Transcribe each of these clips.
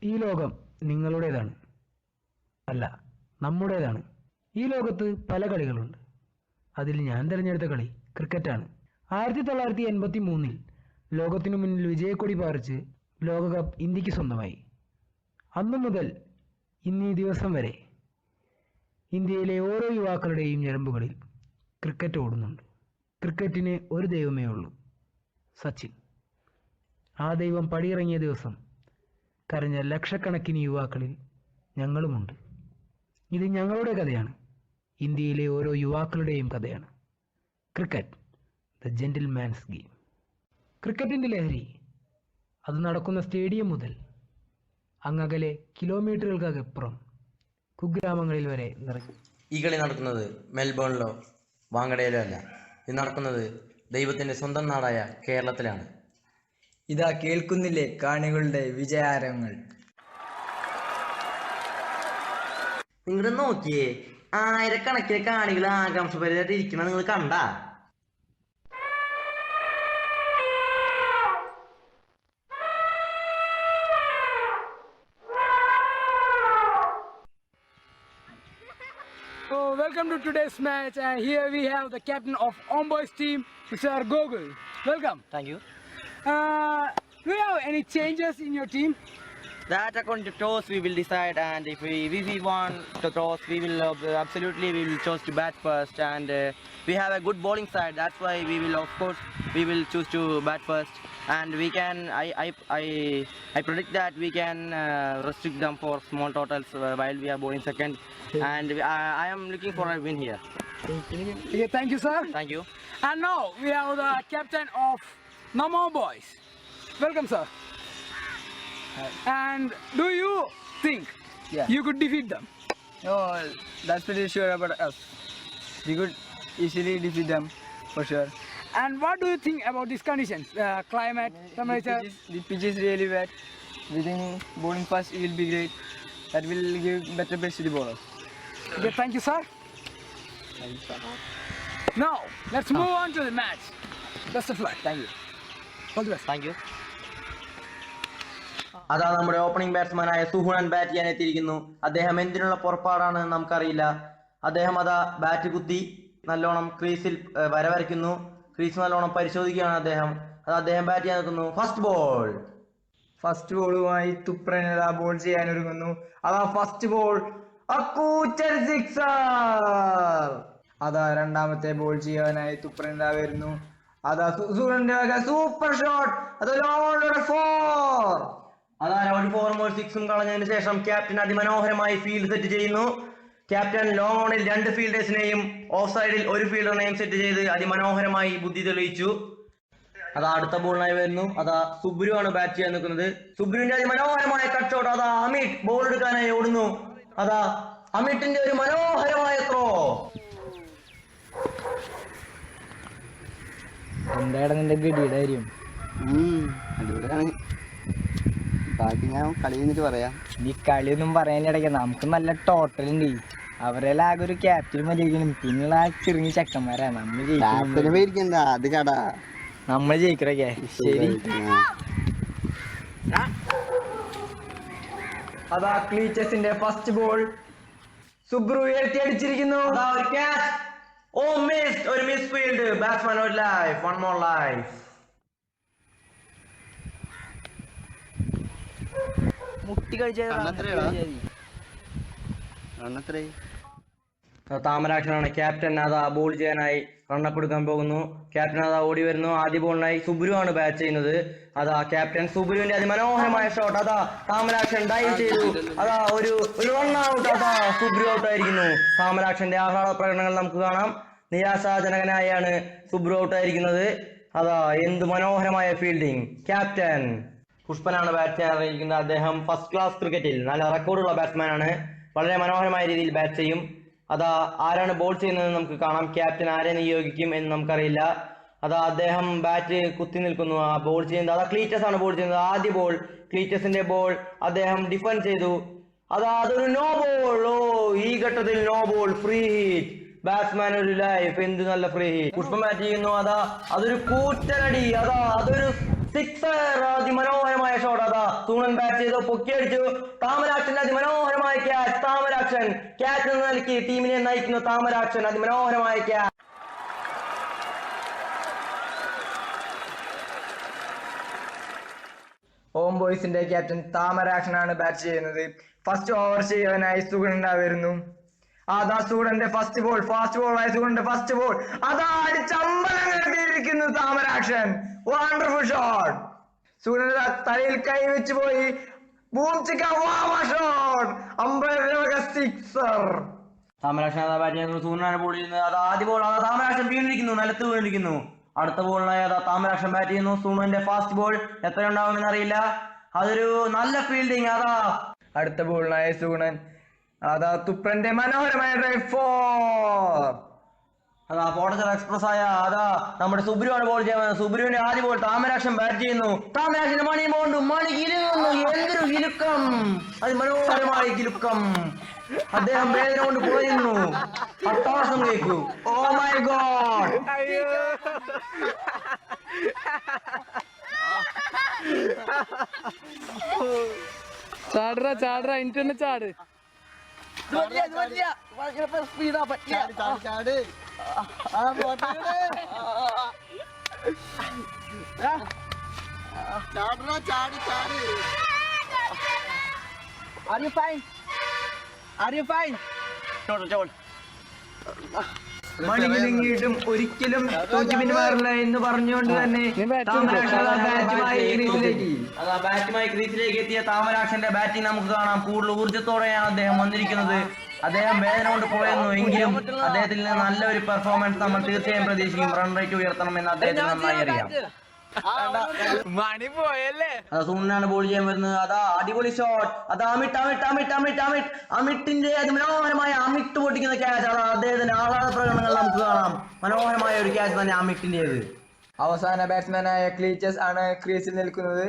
ഈ ലോകം നിങ്ങളുടേതാണ്, അല്ല നമ്മുടേതാണ്. ഈ ലോകത്ത് പല കളികളുണ്ട്. അതിൽ ഞാൻ തിരഞ്ഞെടുത്ത കളി ക്രിക്കറ്റാണ്. 1983 ലോകത്തിനു മുന്നിൽ വിജയക്കൊടി പാറിച്ച് ലോകകപ്പ് ഇന്ത്യക്ക് സ്വന്തമായി. അന്നു മുതൽ ഇന്നീ ദിവസം വരെ ഇന്ത്യയിലെ ഓരോ യുവാക്കളുടെയും ഞരമ്പുകളിൽ ക്രിക്കറ്റ് ഓടുന്നുണ്ട്. ക്രിക്കറ്റിന് ഒരു ദൈവമേ ഉള്ളൂ, സച്ചിൻ. ആ ദൈവം പടിയിറങ്ങിയ ദിവസം കരഞ്ഞ ലക്ഷക്കണക്കിന് യുവാക്കളിൽ ഞങ്ങളുമുണ്ട്. ഇത് ഞങ്ങളുടെ കഥയാണ്, ഇന്ത്യയിലെ ഓരോ യുവാക്കളുടെയും കഥയാണ്. Cricket, the gentleman's game. ക്രിക്കറ്റിൻ്റെ ലഹരി അത് നടക്കുന്ന സ്റ്റേഡിയം മുതൽ അങ്ങകലെ കിലോമീറ്ററുകൾക്കപ്പുറം കുഗ്രാമങ്ങളിൽ വരെ നിറഞ്ഞു. ഈ കളി നടക്കുന്നത് മെൽബണിലോ വാങ്കഡയിലോ അല്ല. ഇത് നടക്കുന്നത് ദൈവത്തിൻ്റെ സ്വന്തം നാടായ കേരളത്തിലാണ്. ഇതാ കേൾക്കുന്നില്ലേ കാണികളുടെ വിജയാരങ്ങൾ. നിങ്ങൾ നോക്കിയേ, ആയിരക്കണക്കിന് കാണികൾ ആകാംക്ഷപരമായിട്ട് ഇരിക്കണം. നിങ്ങൾ കണ്ടാ? So welcome to today's match, and here we have the captain of Omboys team, Mr. Gogol. Welcome. Thank you. Do you have any changes in your team? That according to toss we will decide, and if we want to toss, we will absolutely we will choose to bat first, and we have a good bowling side. That's why we will choose to bat first, and we can I predict that we can restrict them for small totals while we are bowling second, and I am looking for a win here. Okay, thank you, sir. Thank you. And now we have the captain of Namo Boys. Welcome, sir. And do you think you could defeat them? No, that's pretty sure about us. We could easily defeat them for sure. And what do you think about these conditions? Climate, temperature? The pitch is really wet. We think bowling fast will be great. That will give better pace to the bowlers. Okay, thank you, sir. Now, let's move on to the match. Best of luck. Thank you. All the best. Thank you. അതാ നമ്മുടെ opening ബാറ്റ്സ്മാനായ സുഹുണൻ bat ചെയ്യാൻ എത്തിയിരിക്കുന്നു. അദ്ദേഹം എന്തിനുള്ള പുറപ്പാടാണെന്ന് നമുക്കറിയില്ല. അദ്ദേഹം അതാ bat കുത്തി നല്ലോണം ക്രീസിൽ വരവരയ്ക്കുന്നു. ക്രീസ് നല്ലോണം പരിശോധിക്കുകയാണ് അദ്ദേഹം. അദ്ദേഹം ബാറ്റ് ചെയ്യാൻ നിൽക്കുന്നു. ഫസ്റ്റ് ബോളുമായി തുപ്രൻ ബോൾ ചെയ്യാൻ ഒരുങ്ങുന്നു. അതാ ഫസ്റ്റ് ബോൾ, സിക്സർ. അതാ രണ്ടാമത്തെ ബോൾ ചെയ്യാനായി തുപ്രൻ വരുന്നു. അതാ സൂപ്പർ ഷോട്ട്, അത് ലോങ് ഫോർ. അതാ ഒരു 4 6 കളഞ്ഞതിന് ശേഷം ക്യാപ്റ്റൻ അതിമനോഹരമായി ഫീൽഡ് സെറ്റ് ചെയ്യുന്നു. ക്യാപ്റ്റൻ ലോങ് ഓണിൽ 2 ഫീൽഡേഴ്സിനെയും ഓഫ് സൈഡിൽ 1 ഫീൽഡറിനെയും സെറ്റ് ചെയ്ത് അതിമനോഹരമായി ബുദ്ധി തെളിയിച്ചു. അതാ അടുത്ത ബോളിനായി വരുന്നു. അതാ സുബ്രു ആണ് ബാറ്റ് ചെയ്യാൻ നിൽക്കുന്നത്. സുബ്രുവിന്റെ അതിമനോഹരമായ കട്ട് ഷോട്ട്. അതാ അമിത് ബോൾ എടുക്കാനായി ഓടുന്നു. അതാ അമിത്തിന്റെ ഒരു മനോഹരമായ ത്രോ. എന്താണ് നിന്റെ ഗഡിയുടെ കാര്യം? അടിപൊളിയാണ്. ബാക്കി ഞാൻ കളി കഴിഞ്ഞിട്ട് പറയാം. നീ കളിയൊന്നും പറയാനിടയ്ക്ക് നമുക്ക് നല്ല ടോട്ടൽ ഉണ്ട്. അവരെല്ലാം ആകെ ഒരു ക്യാപ്റ്റൻ മതിയായിരിക്കണം. പിന്നുള്ള ആ ചെറിയ ചക്കന്മാരാ. നമ്മൾ പേടിക്കണ്ട, അത് കട നമ്മൾ ജയിക്കണൊക്കെ. ശരി. അതാ ക്ലീച്ചസിന്റെ ഫസ്റ്റ് ബോൾ സുബ്രു ഉയർത്തി അടിച്ചിരിക്കുന്നു. ഒരു മിസ് ഫീൽഡ്. ബാറ്റ്സ്മാൻ ഒരു ലൈഫ്, വൺ മോർ ലൈഫ്. മുട്ടി കഴിച്ച താമരാക്ഷനാണ് ക്യാപ്റ്റൻ. അതാ ബോൾ ചെയ്യാനായി റണ്ണപ്പ് എടുക്കാൻ പോകുന്നു. ക്യാപ്റ്റൻ അതാ ഓടി വരുന്നു. ആദ്യ ബോളിനായി സുബ്രു ആണ് ബാറ്റ് ചെയ്യുന്നത്. അതാ ക്യാപ്റ്റൻ സുബ്രുവിന്റെ അതിമനോഹരമായ ഷോട്ട്. അതാ താമരാക്ഷൻ ഡൈവ് ചെയ്തു. അതാ ഒരു റൺ ഔട്ട്. അതാ സുബ്രു ഔട്ട് ആയിരിക്കുന്നു. താമരാക്ഷന്റെ ആഹ്ലാദ പ്രകടനങ്ങൾ നമുക്ക് കാണാം. നിരാശാജനകനായാണ് സുബ്രു ഔട്ട് ആയിരിക്കുന്നത്. അതാ എന്ത് മനോഹരമായ ഫീൽഡിംഗ്. ക്യാപ്റ്റൻ പുഷ്പനാണ് ബാറ്റ് ചെയ്യാനിരിക്കുന്നത്. അദ്ദേഹം ഫസ്റ്റ് ക്ലാസ് ക്രിക്കറ്റിൽ നല്ല റെക്കോർഡുള്ള ബാറ്റ്സ്മാൻ ആണ്. വളരെ മനോഹരമായ രീതിയിൽ ബാറ്റ് ചെയ്യും. അതാ ആരാണ് ബോൾ ചെയ്യുന്നത് നമുക്ക് കാണാം. ക്യാപ്റ്റൻ ആരെ നിയോഗിക്കും എന്ന് നമുക്കറിയില്ല. അതാ അദ്ദേഹം ബാറ്റ് കുത്തി നിൽക്കുന്നു. ആ ബോൾ ചെയ്യുന്നത് അതാ ക്ലീറ്റസ് ആണ് ബോൾ ചെയ്യുന്നത്. ആദ്യ ബോൾ ക്ലീറ്റസിന്റെ ബോൾ. അദ്ദേഹം ഡിഫെൻഡ് ചെയ്തു. അതാ അതൊരു നോ ബോൾ. ഈ ഘട്ടത്തിൽ no ball, free hit. Batsman ഒരു ലൈഫ്. എന്ത് നല്ല ഫ്രീ ഹിറ്റ്. പുഷ്പം ബാറ്റ് ചെയ്യുന്നു. അതാ അതൊരു കൂറ്റനടി. അതൊരു സിക്സർ, അതിമനോഹരമായ ഷോട്ട്. അതാ സൂണൻ ബാറ്റ് ചെയ്തു, പൊക്കിയടിച്ചു. താമരാക്ഷന്റെ അതിമനോഹരമായ ക്യാച്ച്. താമരാക്ഷൻ ക്യാച്ച് എന്ന നിലയ്ക്ക് ടീമിനെ നയിക്കുന്നു. താമരാക്ഷൻ അതിമനോഹരമായ ക്യാച്ച്. ഹോം ബോയ്സിന്റെ ക്യാപ്റ്റൻ താമരാക്ഷനാണ് ബാറ്റ് ചെയ്യുന്നത്. ഫസ്റ്റ് ഓവർ ചെയ്യാനായി സുഗണ്ട വരുന്നു. അതാ സുഗണ്ടന്റെ ഫസ്റ്റ് ബോൾ, ഫാസ്റ്റ് ബോൾ ആയ സുഗണ്ടന്റെ ഫസ്റ്റ് ബോൾ. അതാ അടിച്ചമ്പലം കെട്ടിയിരിക്കുന്നു താമരാക്ഷൻ. Wonderful shot. സുഗണ്ട തലയിൽ കൈ വെച്ച് പോയി. ബൂം ചിക്ക വാവ ഷോട്ട്. അമ്പലം സിക്സർ. താമരാക്ഷൻ അതാ ബാറ്റ് ചെയ്യുന്നു. സൂര്യനാണ് ബോൾ ചെയ്യുന്നത്. അത് ആദ്യ ബോൾ. അതാ താമരാക്ഷൻ വീണിരിക്കുന്നു, നിലത്ത് വീണിരിക്കുന്നു. അടുത്ത ബോളിനായി അതാ താമരാക്ഷൻ ബാറ്റ് ചെയ്യുന്നു. സൂണന്റെ ഫാസ്റ്റ് ബോൾ എത്ര ഉണ്ടാവുമെന്ന് അറിയില്ല. അതൊരു നല്ല ഫീൽഡിങ്. അതാ അടുത്ത ബോളിനായ സുഗുണൻ. അതാ തുപ്രന്റെ മനോഹരമായ ഡ്രൈവ് ഫോർ. അതാ പോട്ടച്ചർ എക്സ്പ്രസ് ആയ അതാ നമ്മുടെ സുബ്രുവാണ് ബോൾ ചെയ്യുന്നത്. സുബ്രുവിന്റെ ആദ്യ ബോൾ. താമരാക്ഷൻ ബാറ്റ് ചെയ്യുന്നു. താമരാക്ഷന് മണി ബോണ്ട്. മണി കിലുങ്ങുന്നു. എന്തൊരു കിലുക്കം! അത് മനോഹരമായ കിലുക്കം. അദ്ദേഹം വേദന കൊണ്ട് പുറയുന്നു. അട്ടഹാസം കേൾക്കൂ. Oh my God! ചാടറ ചാടറ ഇൻറ്റർനെ ചാട്. Are you fine? Are you fine? മണി കിലുങ്ങിയിട്ടും ഒരിക്കലും തോറ്റു പിന്മാറില്ല എന്ന് പറഞ്ഞുകൊണ്ട് തന്നെ താമരാക്ഷൻ ബാറ്റുമായി ക്രീസിലേക്ക്. അതാ ബാറ്റുമായി ക്രീസിലേക്ക് എത്തിയ താമരാക്ഷന്റെ ബാറ്റിംഗ് നമുക്ക് കാണാം. കൂടുതൽ ഊർജ്ജത്തോടെയാണ് അദ്ദേഹം വന്നിരിക്കുന്നത്. അദ്ദേഹം വേദന കൊണ്ട് പോയെന്നു എങ്കിലും അദ്ദേഹത്തിൽ നിന്ന് നല്ലൊരു പെർഫോമൻസ് നമ്മൾ തീർച്ചയായും പ്രതീക്ഷിക്കും. റൺ റേറ്റ് ഉയർത്തണമെന്ന് അദ്ദേഹത്തിന് നന്നായി അറിയാം. മണി പോയല്ലേ. അതാ സൂണനാണ് ബോൾ ചെയ്യാൻ വരുന്നത്. അതാ അടിപൊളി ഷോട്ട്. അതാ അമിത്തിന്റെ അതിമനോഹരമായ അമിട്ട് പൊട്ടിക്കുന്ന ക്യാച്ച്. അതാ അദ്ദേഹത്തിന്റെ ആഹ്ലാദ പ്രകടനങ്ങൾ നമുക്ക് കാണാം. മനോഹരമായ ഒരു ക്യാച്ച് തന്നെ അമിട്ടിന്റേത്. അവസാന ബാറ്റ്സ്മാനായ ക്ലീച്ചസ് ആണ് ക്രീസിൽ നിൽക്കുന്നത്.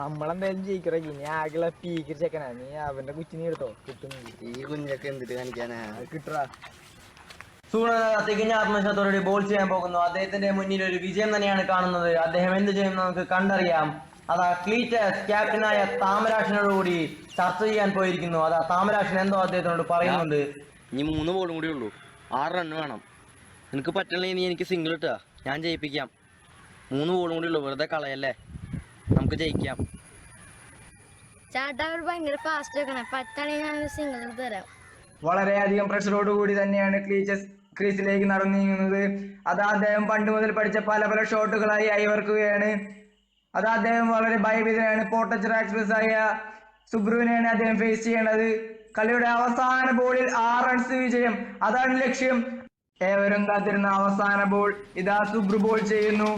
നമ്മളെന്തായാലും ജയിക്കറ. ഇനി ആകെ പീക്കർ ചെക്കനാ. നീ അവന്റെ കുച്ചിനി എടുത്തോ. കിട്ടും. ഈ കുഞ്ഞൊക്കെ എന്തിട്ട് കാണിക്കാനാ? കിട്ടറാ. സൂണൻ തികഞ്ഞ ആത്മവിശ്വാസത്തോടെ ബോൾ ചെയ്യാൻ പോകുന്നു. അദ്ദേഹത്തിന്റെ മുന്നിൽ ഒരു വിജയം തന്നെയാണ് കാണുന്നത്. അദ്ദേഹം എന്ത് ചെയ്യും നമുക്ക് കണ്ടറിയാം. അതാ ക്ലീറ്റസ് ക്യാപ്റ്റനായ താമരാക്ഷനോടുകൂടി ചർച്ച ചെയ്യാൻ പോയിരിക്കുന്നു. അതാ താമരാക്ഷൻ എന്തോ അദ്ദേഹത്തിനോട് പറയുന്നുണ്ട്. ഇനി 3 ബോളും കൂടി ഉള്ളൂ. 6 റണ്ണ് വേണം. നിനക്ക് പറ്റണില്ലെങ്കിൽ നീ എനിക്ക് സിംഗിൾ ഇട്ടാ, ഞാൻ ജയിപ്പിക്കാം. 3 ബോളും കൂടി ഉള്ളൂ, വെറുതെ കളയല്ലേ, നമുക്ക് ജയിക്കാം. ചേട്ടാ അവർ ഭയങ്കര ഫാസ്റ്റ് വെക്കണം. പറ്റാണെങ്കിൽ ഞാൻ സിംഗിൾ തരാം. വളരെയധികം പ്രഷറോട് കൂടി തന്നെയാണ് ക്ലീച്ചസ് ക്രീസിലേക്ക് നടന്നു നീങ്ങുന്നത്. അത് അദ്ദേഹം പണ്ട് മുതൽ പഠിച്ച പല പല ഷോട്ടുകളായി അയവർക്കുകയാണ്. അത് അദ്ദേഹം വളരെ ഭയഭീതനാണ്. പോട്ടച്ചർ എക്സ്പ്രസ് ആയ സുബ്രുവിനെയാണ് അദ്ദേഹം ഫേസ് ചെയ്യേണ്ടത്. കളിയുടെ അവസാന ബോളിൽ 6 റൺസ് വിജയം, അതാണ് ലക്ഷ്യം. ഏവരും കാത്തിരുന്ന അവസാന ബോൾ ഇതാ സുബ്രു ബോൾ ചെയ്യുന്നു.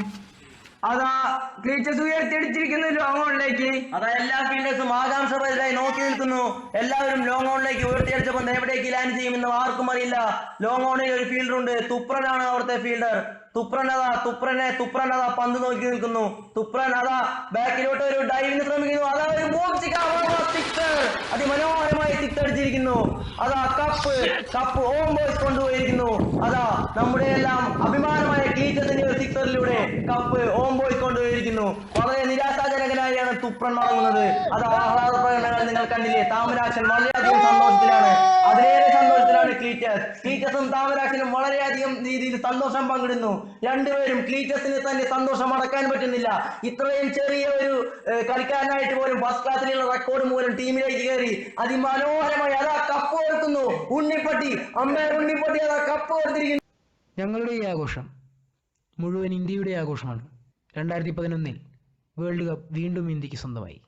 അതാ ക്ലീച്ചസ് ഉയർത്തിയടിച്ചിരിക്കുന്നു ലോങ് ഓണിലേക്ക്. അതാ എല്ലാ ഫീൽഡേഴ്സും ആകാംക്ഷഭരിതരായി നോക്കി നിൽക്കുന്നു. എല്ലാവരും ലോങ് ഓണിലേക്ക് ഉയർത്തിയടിച്ചപ്പോൾ എവിടേക്ക് ലാൻഡ് ചെയ്യുമെന്ന് ആർക്കും അറിയില്ല. ലോങ് ഓണിൽ ഒരു ഫീൽഡർ ഉണ്ട്. തുപ്രനാണ് അവിടുത്തെ ഫീൽഡർ. തുപ്രൻ അതാ പന്ത് നോക്കി നിൽക്കുന്നു. തുപ്രൻ അതാ ബാക്കിലോട്ട് ഒരു ഡൈവിന് ശ്രമിക്കുന്നു. അതാ ഒരു സിക്സർ, അതിമനോഹരമായി സിക്സ് അടിച്ചിരിക്കുന്നു. അതാ കപ്പ് ഹോം ബോയ്സ് കൊണ്ടുപോയിരിക്കുന്നു. അതാ നമ്മുടെ എല്ലാം അഭിമാനമായ ക്ലീച്ചസിന്റെ ഒരു സിക്സറിലൂടെ കപ്പ് ഹോം ബോയ്സ് കൊണ്ടുപോയിരിക്കുന്നു. വളരെ നിരാശാജനകനായാണ് തുപ്രൻ മടങ്ങുന്നത്. അത് ആഹ്ലാദ പ്രകടനങ്ങൾ നിങ്ങൾ കണ്ടില്ലേ. താമരാക്ഷൻ വളരെയധികം സന്തോഷത്തിലാണ്. അതിലേറെ സന്തോഷത്തിലാണ് ക്ലീറ്റസും താമരാക്ഷനും വളരെയധികം രീതിയിൽ സന്തോഷം പങ്കിടുന്നു. രണ്ടുപേരും ക്ലീറ്റസിന് തന്നെ സന്തോഷം അടക്കാൻ പറ്റുന്നില്ല. ഇത്രയും ചെറിയ ഒരു കളിക്കാരനായിട്ട് പോലും ഫസ്റ്റ് ക്ലാസ്സിലുള്ള റെക്കോർഡ് മൂലം ടീമിലേക്ക് കയറി അതിമനോഹരമായി അതാ കപ്പ് ഓർക്കുന്നു. അമ്പയർ ഉണ്ണിപ്പട്ടി അതാ കപ്പ് ഓർത്തിരിക്കുന്നു. ഞങ്ങളുടെ ഈ ആഘോഷം മുഴുവൻ ഇന്ത്യയുടെ ആഘോഷമാണ്. 2011 വേൾഡ് കപ്പ് വീണ്ടും ഇന്ത്യക്ക് സ്വന്തമായി.